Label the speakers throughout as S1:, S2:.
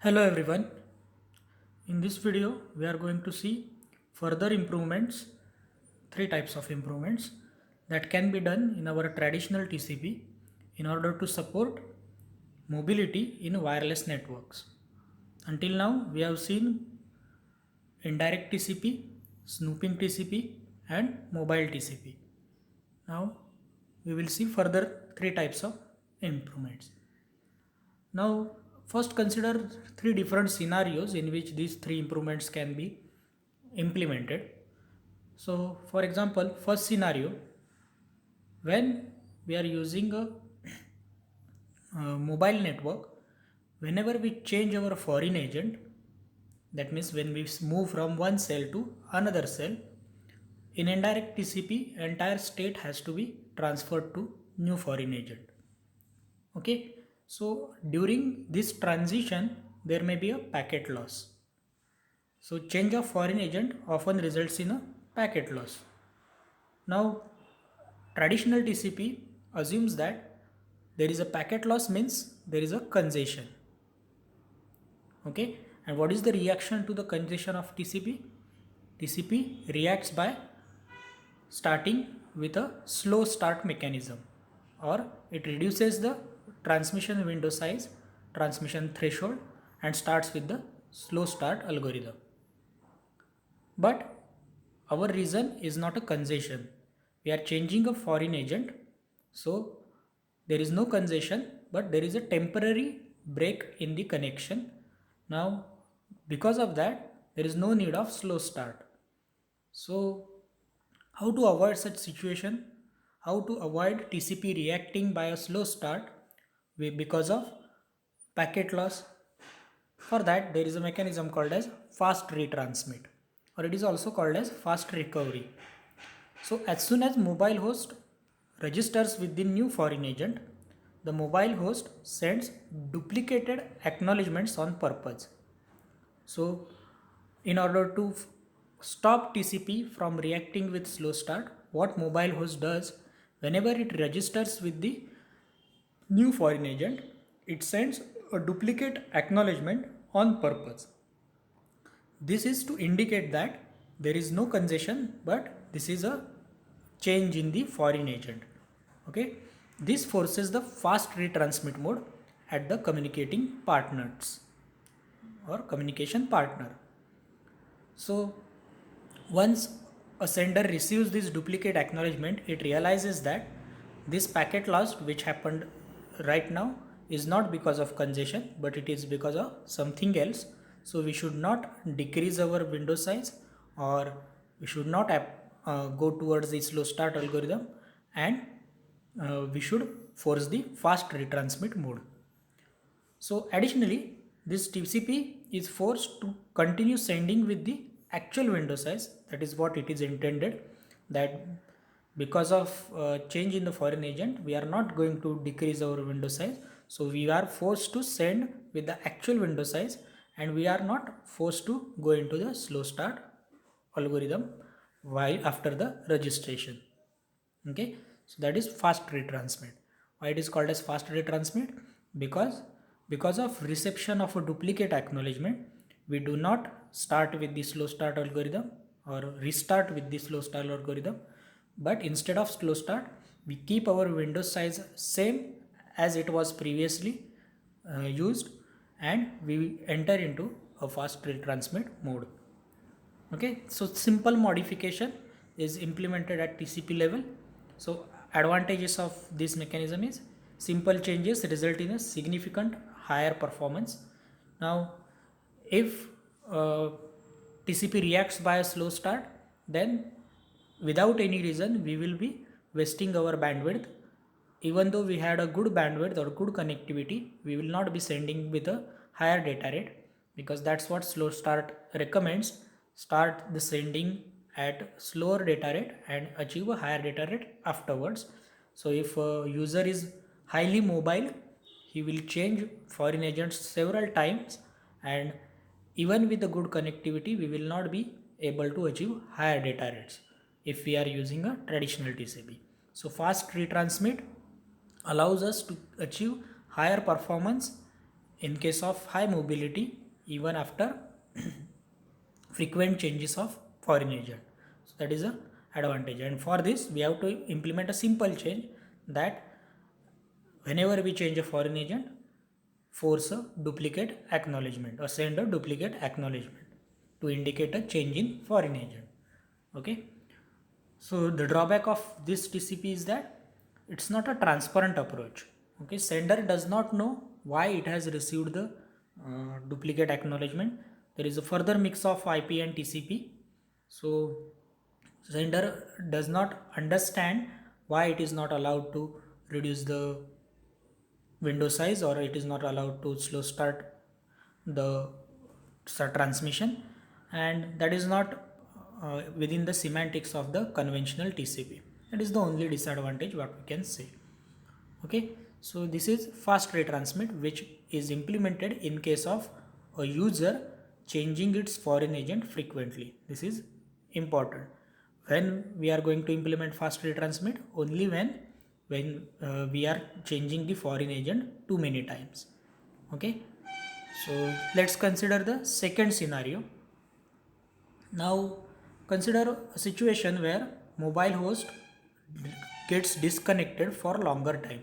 S1: Hello everyone. In this video we are going to see further improvements, three types of improvements that can be done in our traditional TCP in order to support mobility in wireless networks. Until now we have seen indirect TCP, snooping TCP and mobile TCP. Now we will see further three types of improvements. Now, first consider three different scenarios in which these three improvements can be implemented. So, for example, first scenario, when we are using a mobile network, whenever we change our foreign agent, that means when we move from one cell to another cell, in indirect TCP, entire state has to be transferred to new foreign agent. Okay, so during this transition there may be a packet loss. So change of foreign agent often results in a packet loss. Now traditional TCP assumes that there is a packet loss means there is a congestion. Okay, and what is the reaction to the congestion of TCP? TCP reacts by starting with a slow start mechanism, or it reduces the transmission window size, transmission threshold, and starts with the slow start algorithm. But our reason is not a congestion. We are changing a foreign agent, so there is no congestion, but there is a temporary break in the connection. Now, because of that, there is no need of slow start. So, how to avoid such situation? How to avoid TCP reacting by a slow start because of packet loss? For that, there is a mechanism called as fast retransmit, or it is also called as fast recovery. So as soon as mobile host registers with the new foreign agent, the mobile host sends duplicated acknowledgements on purpose. So in order to stop TCP from reacting with slow start, what mobile host does, whenever it registers with the new foreign agent, it sends a duplicate acknowledgement on purpose. This is to indicate that there is no congestion, but this is a change in the foreign agent. Okay, this forces the fast retransmit mode at the communicating partners or communication partner. So once a sender receives this duplicate acknowledgement, it realizes that this packet loss which happened right now is not because of congestion, but it is because of something else. So we should not decrease our window size, or we should not go towards the slow start algorithm, and we should force the fast retransmit mode. So additionally, this TCP is forced to continue sending with the actual window size. That is what it is intended, that because of change in the foreign agent, we are not going to decrease our window size. So we are forced to send with the actual window size, and we are not forced to go into the slow start algorithm while after the registration. Okay, so that is fast retransmit. Why it is called as fast retransmit? Because of reception of a duplicate acknowledgement, we do not start with the slow start algorithm or restart with the slow start algorithm, but instead of slow start, we keep our window size same as it was previously used, and we enter into a fast retransmit mode. Okay, so simple modification is implemented at TCP level. So advantages of this mechanism is simple changes result in a significant higher performance. Now if TCP reacts by a slow start, then without any reason we will be wasting our bandwidth. Even though we had a good bandwidth or good connectivity, we will not be sending with a higher data rate, because that's what slow start recommends. Start the sending at slower data rate and achieve a higher data rate afterwards. So if a user is highly mobile, he will change foreign agents several times, and even with the good connectivity, we will not be able to achieve higher data rates if we are using a traditional TCP. So fast retransmit allows us to achieve higher performance in case of high mobility, even after frequent changes of foreign agent. So that is a advantage, and for this we have to implement a simple change that whenever we change a foreign agent, force a duplicate acknowledgement or send a duplicate acknowledgement to indicate a change in foreign agent. Okay, so the drawback of this TCP is that it's not a transparent approach. Okay, sender does not know why it has received the duplicate acknowledgement. There is a further mix of IP and TCP. So sender does not understand why it is not allowed to reduce the window size, or it is not allowed to slow start the transmission, and that is not within the semantics of the conventional TCP. That is the only disadvantage what we can say. Okay, so this is fast retransmit, which is implemented in case of a user changing its foreign agent frequently. This is important. When we are going to implement fast retransmit, only when we are changing the foreign agent too many times. Okay, so let's consider the second scenario. Now consider a situation where mobile host gets disconnected for longer time.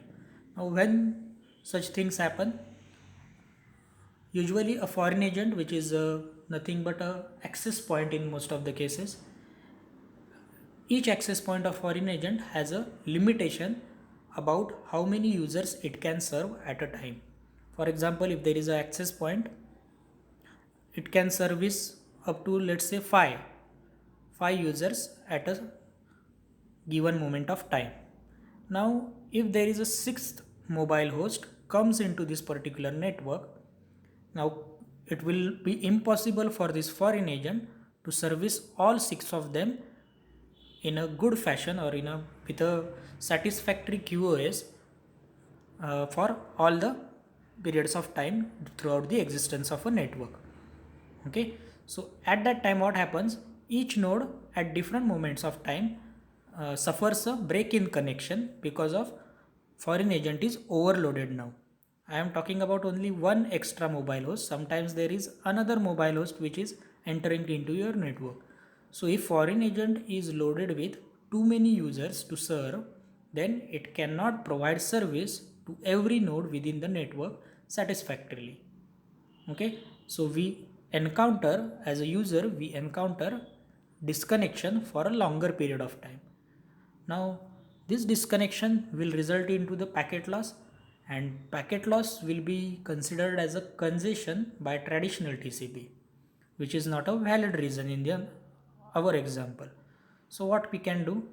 S1: Now when such things happen, usually a foreign agent, which is nothing but a access point in most of the cases, each access point of foreign agent has a limitation about how many users it can serve at a time. For example, if there is an access point, it can service up to, let's say, five users at a given moment of time. Now if there is a sixth mobile host comes into this particular network, now it will be impossible for this foreign agent to service all six of them in a good fashion, or with a satisfactory QoS for all the periods of time throughout the existence of a network. Okay, so at that time what happens, each node at different moments of time suffers a break in connection because of foreign agent is overloaded. Now I am talking about only one extra mobile host. Sometimes there is another mobile host which is entering into your network. So if foreign agent is loaded with too many users to serve, then it cannot provide service to every node within the network satisfactorily. Okay, so we encounter, as a user, we encounter disconnection for a longer period of time. Now this disconnection will result into the packet loss, and packet loss will be considered as a congestion by traditional TCP, which is not a valid reason in our example. So what we can do,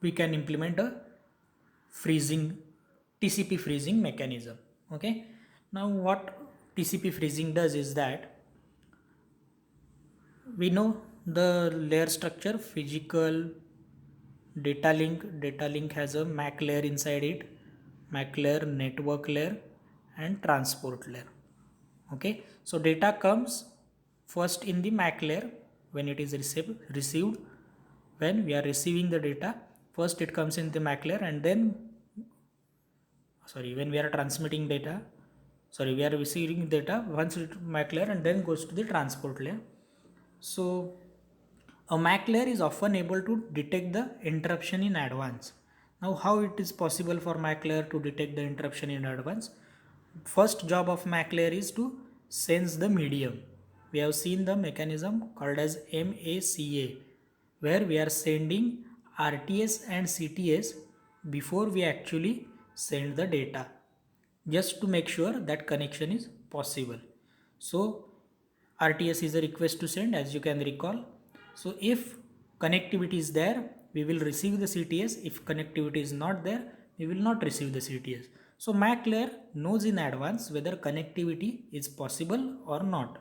S1: we can implement a freezing TCP freezing mechanism. Okay, now what TCP freezing does is that, we know the layer structure: physical, data link has a MAC layer inside it, MAC layer, network layer, and transport layer. Okay, so data comes first in the MAC layer when it is received. When we are receiving the data, first it comes in the MAC layer, and then when we are transmitting data, we are receiving data once it MAC layer and then goes to the transport layer. So a MAC layer is often able to detect the interruption in advance. Now how it is possible for MAC layer to detect the interruption in advance? First job of MAC layer is to sense the medium. We have seen the mechanism called as MACA, where we are sending RTS and CTS before we actually send the data, just to make sure that connection is possible. So RTS is a request to send, as you can recall. So if connectivity is there, we will receive the CTS. If connectivity is not there, we will not receive the CTS. So MAC layer knows in advance whether connectivity is possible or not.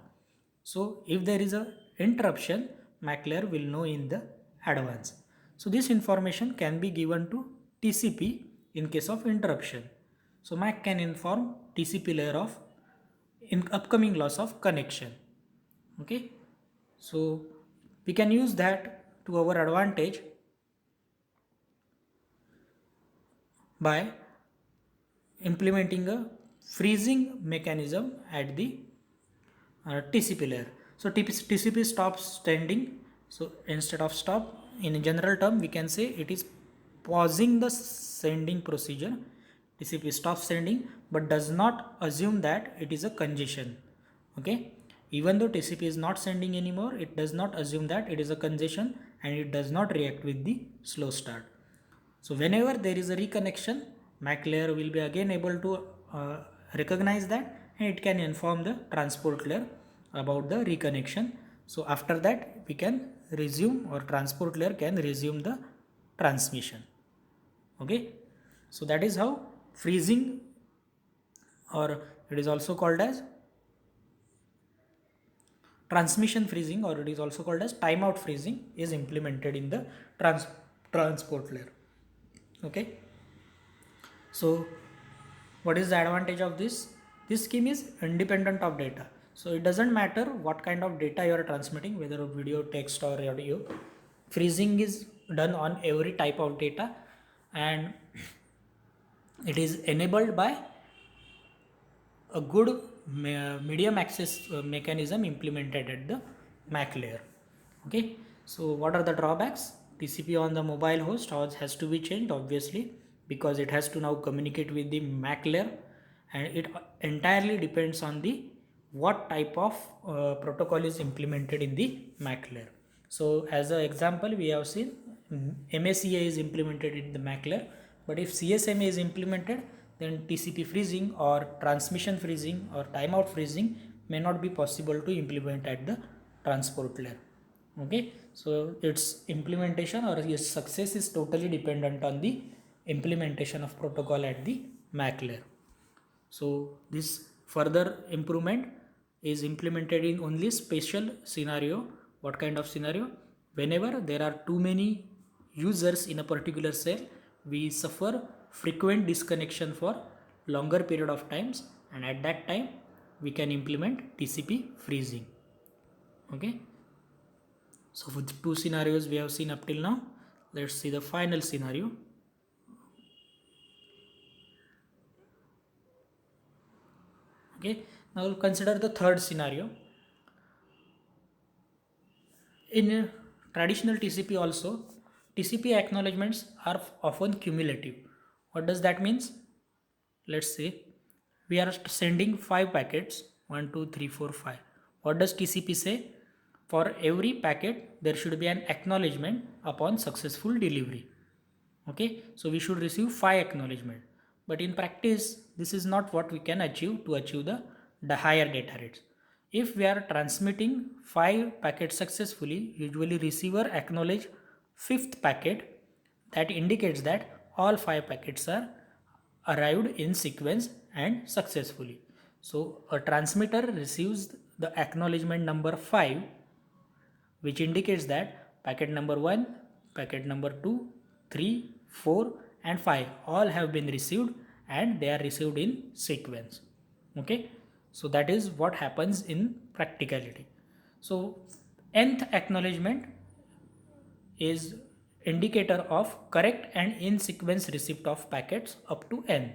S1: So if there is a interruption, MAC layer will know in the advance. So this information can be given to TCP in case of interruption. So MAC can inform TCP layer of upcoming loss of connection. Okay, so we can use that to our advantage by implementing a freezing mechanism at the TCP layer. So TCP stops sending. So instead of stop, in a general term, we can say it is pausing the sending procedure. TCP stops sending, but does not assume that it is a congestion. Okay, even though TCP is not sending anymore, it does not assume that it is a congestion, and it does not react with the slow start. So whenever there is a reconnection, MAC layer will be again able to recognize that, and it can inform the transport layer about the reconnection. So after that, we can resume, or transport layer can resume the transmission. Okay, so that is how freezing, or it is also called as transmission freezing, or it is also called as timeout freezing, is implemented in the transport layer. Okay, so what is the advantage of this scheme is independent of data. So it doesn't matter what kind of data you are transmitting, whether video, text, or audio. Freezing is done on every type of data, and it is enabled by a good medium access mechanism implemented at the MAC layer. Okay, so what are the drawbacks? TCP on the mobile host has to be changed, obviously, because it has to now communicate with the MAC layer, and it entirely depends on the what type of protocol is implemented in the MAC layer. So as an example, we have seen MACA is implemented in the MAC layer, but if CSMA is implemented, then TCP freezing or transmission freezing or timeout freezing may not be possible to implement at the transport layer. Okay, so its implementation or its success is totally dependent on the implementation of protocol at the MAC layer. So this further improvement is implemented in only special scenario. What kind of scenario? Whenever there are too many users in a particular cell, we suffer frequent disconnection for longer period of times, and at that time we can implement TCP freezing. Okay, so for the two scenarios we have seen up till now, let's see the final scenario. Okay, now we'll consider the third scenario. In traditional TCP also, TCP acknowledgements are often cumulative. What does that means? Let's say we are sending 5 packets, 1 2 3 4 5. What does TCP say? For every packet there should be an acknowledgement upon successful delivery. Okay, so we should receive 5 acknowledgement, but in practice this is not what we can achieve to achieve the higher data rates. If we are transmitting 5 packets successfully, usually receiver acknowledge 5th packet. That indicates that all 5 packets are arrived in sequence and successfully. So a transmitter receives the acknowledgement number 5, which indicates that packet number 1, packet number 2, 3, 4 and 5 all have been received, and they are received in sequence. Okay, so that is what happens in practicality. So nth acknowledgement is indicator of correct and in sequence receipt of packets up to n.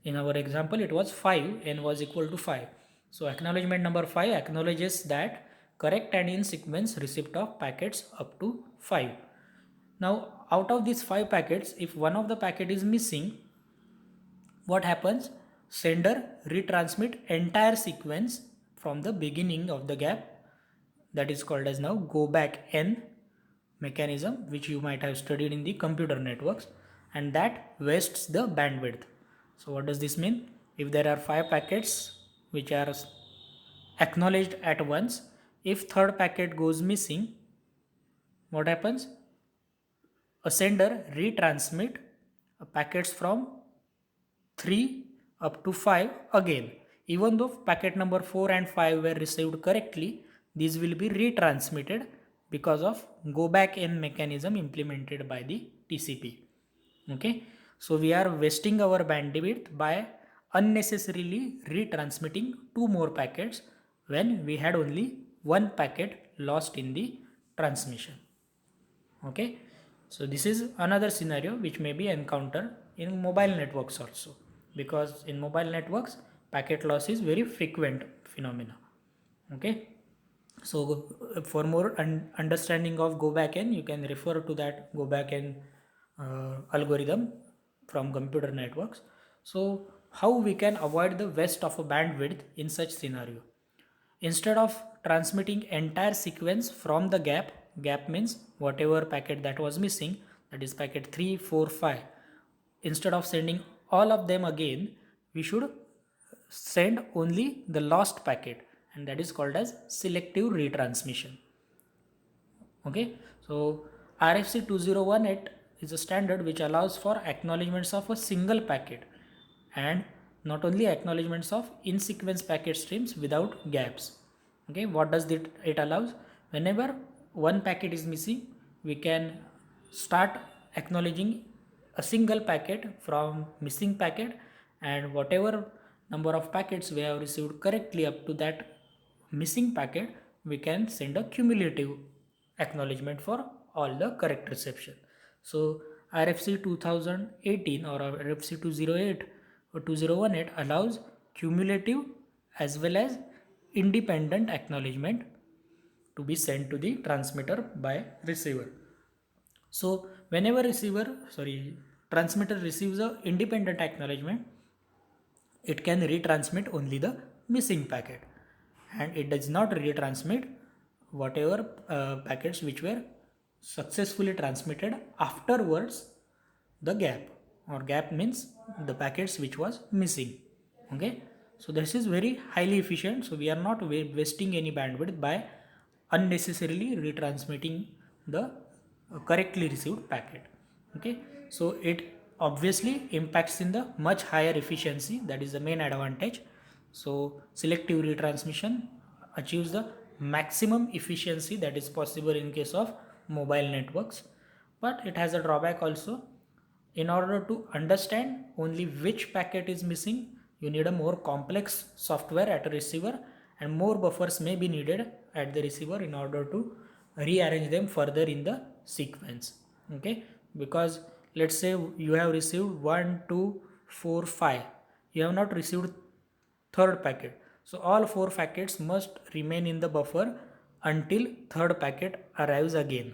S1: In our example it was 5, n was equal to 5. So acknowledgement number 5 acknowledges that correct and in sequence receipt of packets up to 5. Now out of these 5 packets, if one of the packet is missing, what happens? Sender retransmit entire sequence from the beginning of the gap. That is called as now go back n mechanism, which you might have studied in the computer networks, and that wastes the bandwidth. So what does this mean? If there are 5 packets which are acknowledged at once, if third packet goes missing, what happens? A sender retransmit packets from 3 up to 5 again. Even though packet number 4 and 5 were received correctly, these will be retransmitted because of go back n mechanism implemented by the TCP. Okay, so we are wasting our bandwidth by unnecessarily retransmitting 2 more packets when we had only 1 packet lost in the transmission. Okay, so this is another scenario which may be encountered in mobile networks also. because in mobile networks packet loss is very frequent phenomena. Okay, so for more understanding of go back n, you can refer to that go back n algorithm from computer networks. So how we can avoid the waste of a bandwidth in such scenario? Instead of transmitting entire sequence from the gap means whatever packet that was missing, that is packet 3, 4, 5, instead of sending all of them again, we should send only the lost packet, and that is called as selective retransmission. Okay, so RFC 2018 is a standard which allows for acknowledgements of a single packet and not only acknowledgements of in sequence packet streams without gaps. Okay, what does it allows? Whenever one packet is missing, we can start acknowledging a single packet from missing packet, and whatever number of packets we have received correctly up to that missing packet, we can send a cumulative acknowledgement for all the correct reception. So RFC 2018 or RFC 208 or 2018 allows cumulative as well as independent acknowledgement to be sent to the transmitter by receiver. So whenever transmitter receives a independent acknowledgement, it can retransmit only the missing packet, and it does not retransmit whatever packets which were successfully transmitted afterwards the gap, or gap means the packets which was missing. Okay, so this is very highly efficient, so we are not wasting any bandwidth by unnecessarily retransmitting the correctly received packet. Okay, so it obviously impacts in the much higher efficiency, that is the main advantage. So selective retransmission achieves the maximum efficiency that is possible in case of mobile networks, but it has a drawback also. In order to understand only which packet is missing, you need a more complex software at a receiver, and more buffers may be needed at the receiver in order to rearrange them further in the sequence. Okay, because let's say you have received 1, 2, 4, 5, you have not received third packet, so all 4 packets must remain in the buffer until third packet arrives again.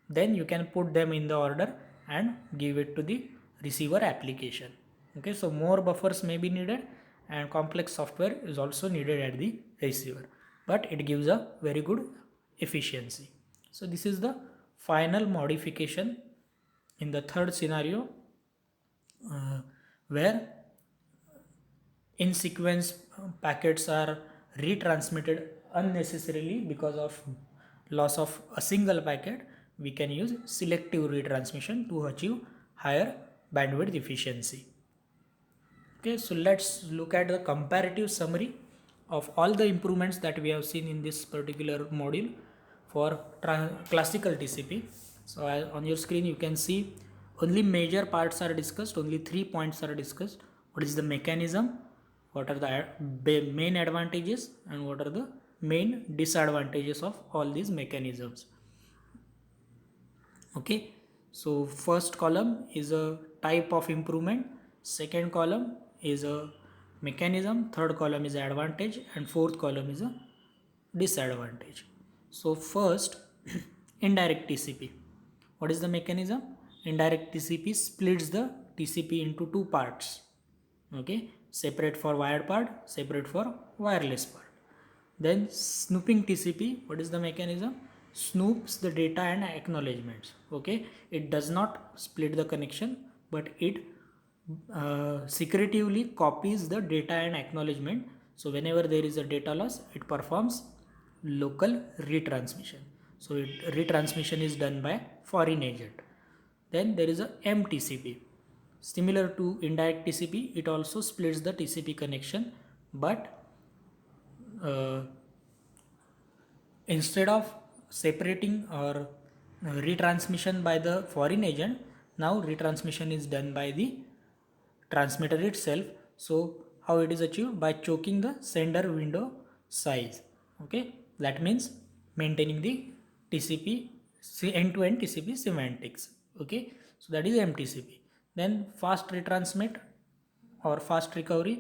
S1: Then you can put them in the order and give it to the receiver application. Okay, so more buffers may be needed and complex software is also needed at the receiver, but it gives a very good efficiency. So this is the final modification in the third scenario, where in sequence packets are retransmitted unnecessarily because of loss of a single packet. We can use selective retransmission to achieve higher bandwidth efficiency. Okay, so let's look at the comparative summary of all the improvements that we have seen in this particular module for classical TCP. So on your screen you can see only major parts are discussed, only 3 points are discussed. What is the mechanism, what are the main advantages, and what are the main disadvantages of all these mechanisms. Okay, so first column is a type of improvement, second column is a mechanism, third column is advantage, and fourth column is a disadvantage. So first, indirect TCP. What is the mechanism? Indirect TCP splits the TCP into 2 parts. Okay, separate for wired part, separate for wireless part. Then snooping TCP, what is the mechanism? Snoops the data and acknowledgements. Okay, it does not split the connection, but it secretively copies the data and acknowledgement. So whenever there is a data loss, it performs local retransmission. So retransmission is done by foreign agent. Then there is a MTCP. Similar to indirect TCP, it also splits the TCP connection, but instead of separating or retransmission by the foreign agent, now retransmission is done by the transmitter itself. So how it is achieved? By choking the sender window size. Okay, that means maintaining the TCP end-to-end TCP semantics. Okay, so that is MTCP. Then fast retransmit or fast recovery.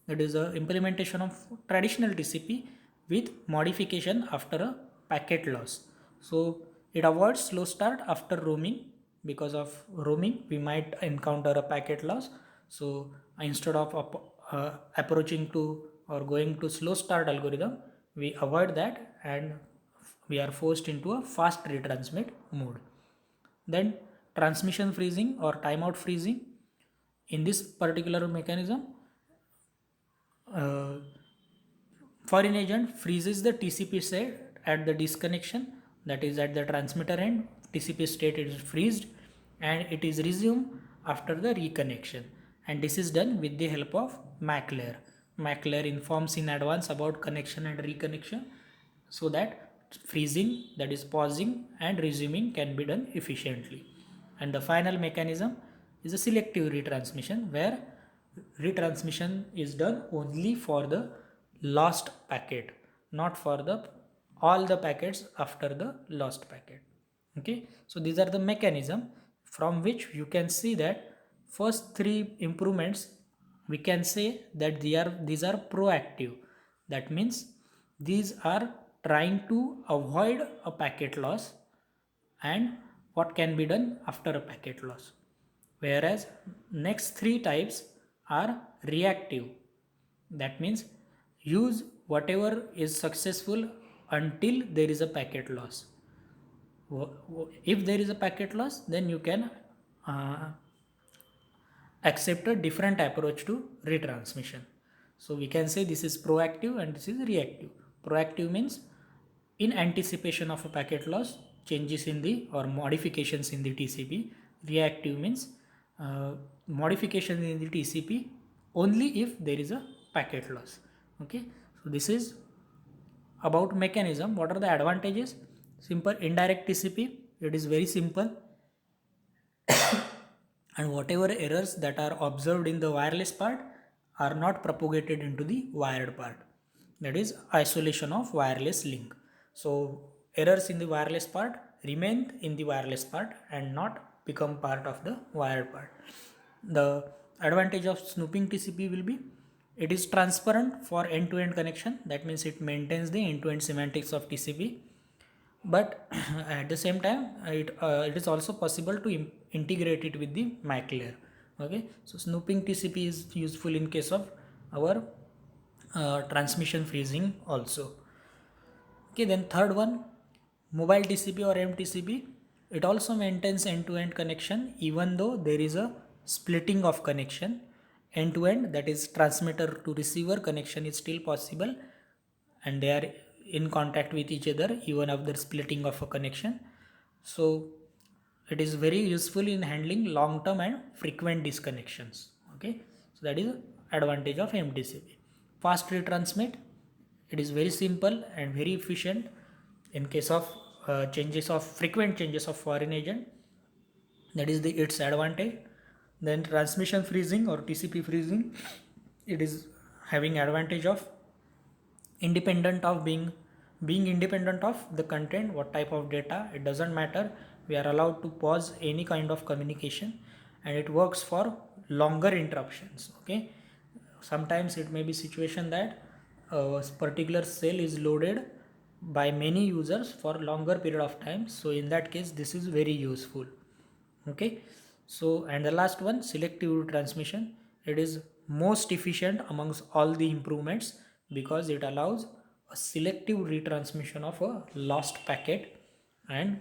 S1: That is the implementation of traditional TCP with modification after a packet loss. So it avoids slow start after roaming. Because of roaming we might encounter a packet loss. So instead of approaching to or going to slow start algorithm, we avoid that and we are forced into a fast retransmit mode. Then transmission freezing or timeout freezing. In this particular mechanism, uh, foreign agent freezes the TCP state at the disconnection, that is at the transmitter end. TCP state is freezed and it is resumed after the reconnection, and this is done with the help of MAC layer. MAC layer informs in advance about connection and reconnection so that freezing, that is pausing and resuming, can be done efficiently. And the final mechanism is a selective retransmission, where retransmission is done only for the lost packet, not for the all the packets after the lost packet. Okay, so these are the mechanism from which you can see that first three improvements, we can say that these are proactive. That means these are trying to avoid a packet loss and what can be done after a packet loss. Whereas next three types are reactive. That means use whatever is successful until there is a packet loss. If there is a packet loss, then you can uh, accept a different approach to retransmission. So we can say this is proactive and this is reactive. Proactive means in anticipation of a packet loss, changes in the or modifications in the TCP. Reactive means modifications in the TCP only if there is a packet loss. Okay, so this is about mechanism. What are the advantages? Simple indirect TCP, it is very simple, and whatever errors that are observed in the wireless part are not propagated into the wired part. That is isolation of wireless link. So errors in the wireless part remain in the wireless part and not become part of the wired part. The advantage of snooping TCP will be it is transparent for end-to-end connection. That means it maintains the end-to-end semantics of TCP, but at the same time it is also possible to integrate it with the MAC layer. Okay, so snooping TCP is useful in case of our transmission freezing also. Okay, then third one, mobile TCP or MTCP, it also maintains end-to-end connection even though there is a splitting of connection. End-to-end, that is transmitter to receiver connection, is still possible and they are in contact with each other even after splitting of a connection. So it is very useful in handling long-term and frequent disconnections. Okay, so that is advantage of MTCP. Fast retransmit, it is very simple and very efficient in case of frequent changes of foreign agent. That is its advantage. Then transmission freezing or TCP freezing, it is having advantage of independent of being independent of the content, what type of data, it doesn't matter. We are allowed to pause any kind of communication and it works for longer interruptions. Okay, sometimes it may be situation that a particular cell is loaded by many users for longer period of time, so in that case this is very useful. Okay, so and the last one, selective transmission, it is most efficient amongst all the improvements because it allows a selective retransmission of a lost packet and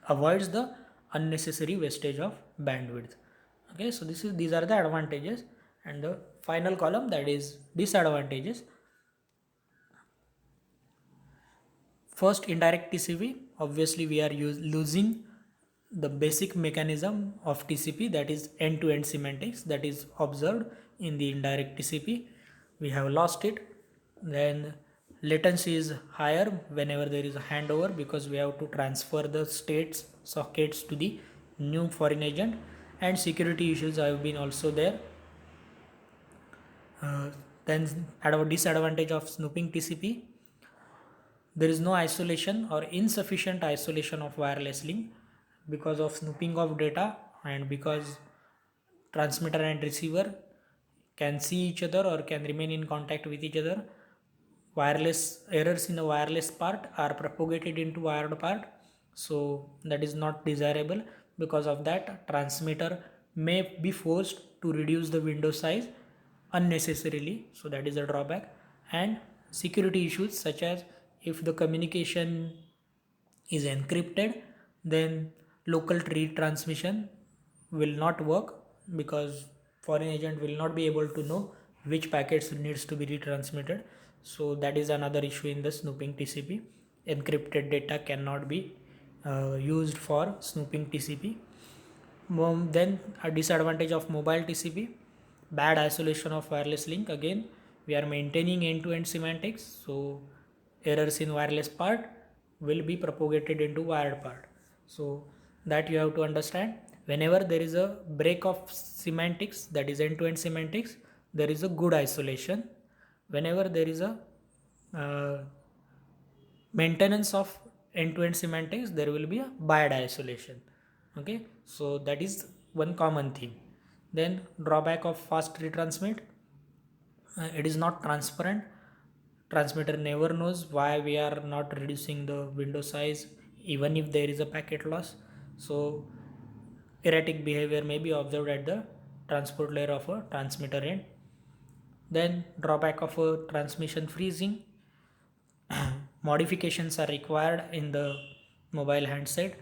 S1: avoids the unnecessary wastage of bandwidth. Okay, so these are the advantages, and the final column, that is disadvantages. First, indirect TCP, obviously we are losing the basic mechanism of TCP, that is end-to-end semantics, that is observed in the indirect TCP. We have lost it. Then latency is higher whenever there is a handover because we have to transfer the states sockets to the new foreign agent, and security issues have been also there. Then disadvantage of snooping TCP, there is no isolation or insufficient isolation of wireless link because of snooping of data and because transmitter and receiver can see each other or can remain in contact with each other. Wireless errors in the wireless part are propagated into wired part, so that is not desirable. Because of that, transmitter may be forced to reduce the window size unnecessarily, so that is a drawback. And security issues, such as if the communication is encrypted, then local retransmission will not work, because foreign agent will not be able to know which packets needs to be retransmitted. So that is another issue in the snooping TCP. Encrypted data cannot be used for snooping TCP. Then a disadvantage of mobile TCP: bad isolation of wireless link. Again, we are maintaining end-to-end semantics, so errors in wireless part will be propagated into wired part. So that you have to understand. Whenever there is a break of semantics, that is end-to-end semantics, there is a good isolation. Whenever there is a uh, maintenance of end-to-end semantics, there will be a bad isolation. Okay, so that is one common theme. Then drawback of fast retransmit: it is not transparent. Transmitter never knows why we are not reducing the window size, even if there is a packet loss. So erratic behavior may be observed at the transport layer of a transmitter end. Then drawback of a transmission freezing: modifications are required in the mobile handset,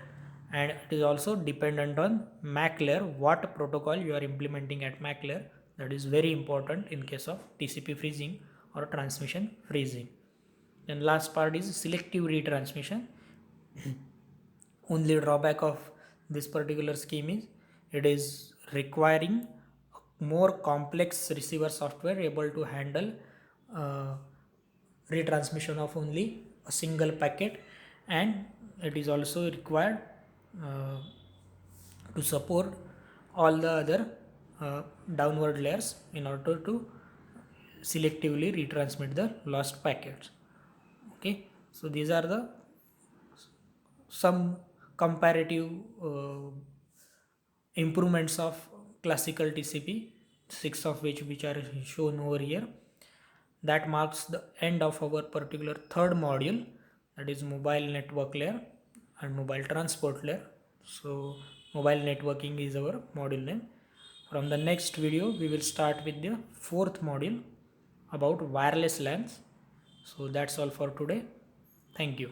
S1: and it is also dependent on MAC layer, what protocol you are implementing at MAC layer. That is very important in case of TCP freezing or transmission freezing. Then last part is selective retransmission. Only drawback of this particular scheme is it is requiring more complex receiver software able to handle uh, retransmission of only a single packet, and it is also required uh, to support all the other downward layers in order to selectively retransmit the lost packets. Okay, so these are the some comparative improvements of classical TCP, six of which are shown over here. That marks the end of our particular third module, that is mobile network layer and mobile transport layer. So mobile networking is our module name. From the next video we will start with the fourth module about wireless LANs. So that's all for today. Thank you.